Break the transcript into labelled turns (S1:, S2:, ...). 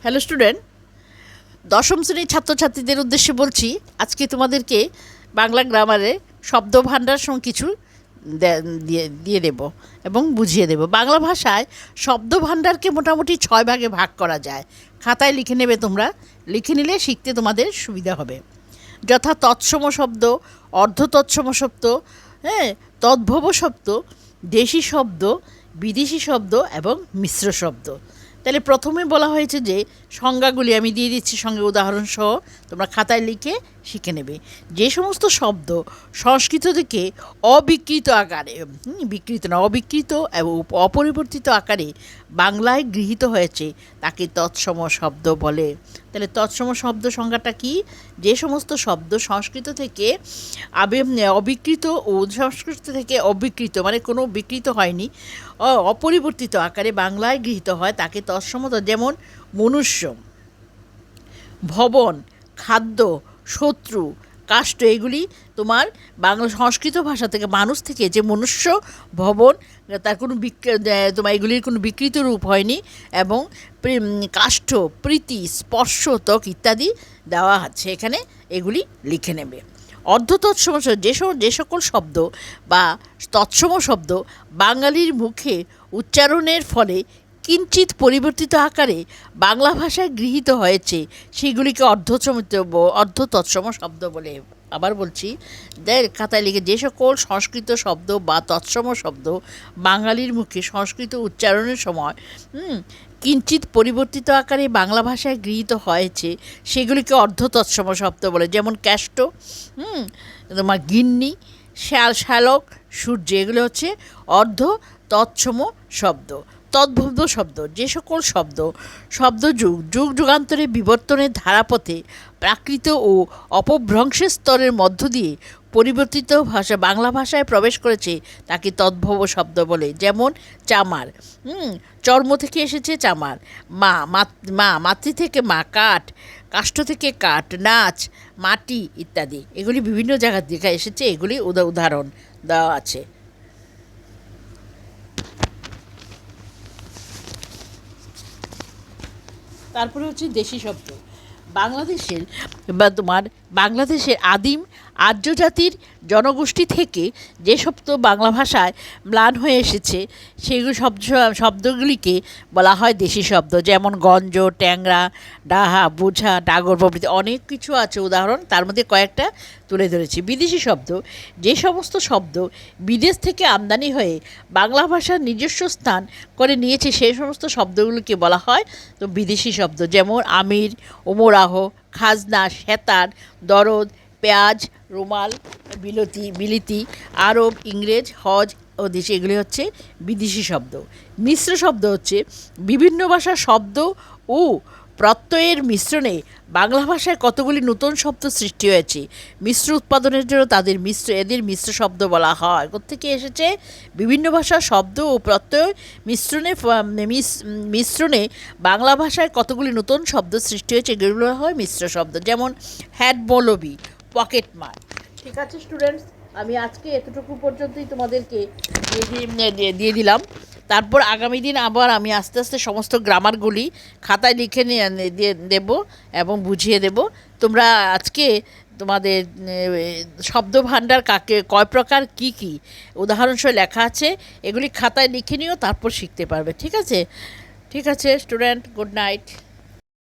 S1: Hello student, দশম শ্রেণীর ছাত্রছাত্রীদের উদ্দেশ্যে বলছি, আজকে তোমাদেরকে বাংলা গ্রামারে শব্দভাণ্ডার সঙ্গে কিছু দিয়ে দেব এবং বুঝিয়ে দেব। বাংলা ভাষায় শব্দভাণ্ডারকে মোটামুটি 6 ভাগে ভাগ করা যায়। খাতায় লিখে নেবে তোমরা, লিখে নিলে শিখতে তোমাদের সুবিধা হবে। যথা তৎসম শব্দ, অর্ধতৎসম শব্দ, তদ্ভব শব্দ, দেশি শব্দ, বিদেশি শব্দ এবং মিশ্র শব্দ। তাহলে প্রথমে বলা হয়েছে যে সংজ্ঞাগুলি আমি দিয়ে দিচ্ছি সঙ্গে উদাহরণ সহ, তোমরা খাতায় লিখে শিখে নেবে। যে সমস্ত শব্দ সংস্কৃত থেকে অবিকৃত আকারে, বিকৃত না অবিকৃত এবং অপরিবর্তিত আকারে বাংলায় গৃহীত হয়েছে তাকে তৎসম শব্দ বলে। তাহলে তৎসম শব্দ সংজ্ঞাটা কি? যে সমস্ত শব্দ সংস্কৃত থেকে অবিকৃত ও সংস্কৃত থেকে অবিকৃত মানে কোনো বিকৃত হয়নি, অপরিবর্তিত আকারে বাংলায় গৃহীত হয় তাকে তৎসম। যেমন মনুষ্য, ভবন, খাদ্য, শত্রু, কাষ্ঠ, এগুলি তোমার বাংলা সংস্কৃত ভাষা থেকে মানুষ থেকে যে মনুষ্য, ভবন, তার কোনো তোমার এগুলির কোনো বিকৃত রূপ হয়নি এবং কাষ্ঠ, প্রীতি, স্পর্শ, ত্বক ইত্যাদি দেওয়া আছে এখানে, এগুলি লিখে নেবে। অর্ধতৎসম যে সকল শব্দ বা তৎসম শব্দ বাঙালির মুখে উচ্চারণের ফলে কিঞ্চিত পরিবর্তিত আকারে বাংলা ভাষায় গৃহীত হয়েছে সেগুলিকে অর্ধতৎসম শব্দ বলে। আবার বলছি, খাতায় লিখে, যে সকল সংস্কৃত শব্দ বা তৎসম শব্দ বাঙালির মুখে সংস্কৃত উচ্চারণের সময় কিঞ্চিত পরিবর্তিত আকারে বাংলা ভাষায় গৃহীত হয়েছে সেগুলিকে অর্ধতৎসম শব্দ বলে। যেমন ক্যাষ্ট, তোমার গিন্নি, শ্যালক, সূর্য, এগুলো হচ্ছে অর্ধতৎসম শব্দ। তদ্ভব শব্দ যে সকল শব্দ যুগ যুগান্তরে বিবর্তনের ধারাপথে প্রাকৃত ও অপভ্রংশের স্তরের মধ্য দিয়ে পরিবর্তিত বাংলা ভাষায় প্রবেশ করেছে তাকে তদ্ভব শব্দ বলে। যেমন চামার, চর্ম থেকে এসেছে চামার, মাতৃ থেকে মা, কাঠ, কাষ্ঠ থেকে কাঠ, নাচ, মাটি ইত্যাদি, এগুলি বিভিন্ন জায়গা থেকে এসেছে, এগুলি উদাহরণ দেওয়া আছে। তারপরে হচ্ছে দেশি শব্দ। বাংলাদেশের আদিম আর্য জাতির জনগোষ্ঠী থেকে যে শব্দ বাংলা ভাষায় ম্লান হয়ে এসেছে সেগুলো শব্দগুলিকে বলা হয় দেশি শব্দ। যেমন গঞ্জ, ট্যাংরা, ডাহা, বোঝা, ডাগর প্রভৃতি অনেক কিছু আছে উদাহরণ, তার মধ্যে কয়েকটা তুলে ধরেছি। বিদেশি শব্দ যে সমস্ত শব্দ বিদেশ থেকে আমদানি হয়ে বাংলা ভাষার নিজস্ব স্থান করে নিয়েছে সেই সমস্ত শব্দগুলোকে বলা হয় তো বিদেশি শব্দ। যেমন আমির, ওমরাহ, খাজনা, সেতার, দরদ, পেঁয়াজ, রুমাল, বিলিতি, আরব, ইংরেজ, হজ ও দেশি, এগুলি হচ্ছে বিদেশি শব্দ। মিশ্র শব্দ হচ্ছে বিভিন্ন ভাষার শব্দ ও প্রত্যয়ের মিশ্রণে বাংলা ভাষায় কতগুলি নতুন শব্দ সৃষ্টি হয়েছে। মিশ্র উৎপাদনের জন্য এদের মিশ্র শব্দ বলা হয়। কোত্থেকে এসেছে? বিভিন্ন ভাষার শব্দ ও প্রত্যয় মিশ্রণে বাংলা ভাষায় কতগুলি নতুন শব্দ সৃষ্টি হয়েছে, এগুলো হয় মিশ্র শব্দ। যেমন হ্যাট মৌলবি, পকেট মার। ঠিক আছে স্টুডেন্টস, আমি আজকে এতটুকু পর্যন্তই তোমাদেরকে দিয়ে দিলাম। তারপর আগামী দিন আবার আমি আস্তে আস্তে সমস্ত গ্রামারগুলি খাতায় লিখে দেব এবং বুঝিয়ে দেব। তোমরা আজকে তোমাদের শব্দভাণ্ডার কয় প্রকার, কী কী উদাহরণসহ লেখা আছে, এগুলি খাতায় লিখে নিও, তারপর শিখতে পারবে। ঠিক আছে স্টুডেন্ট, গুড নাইট।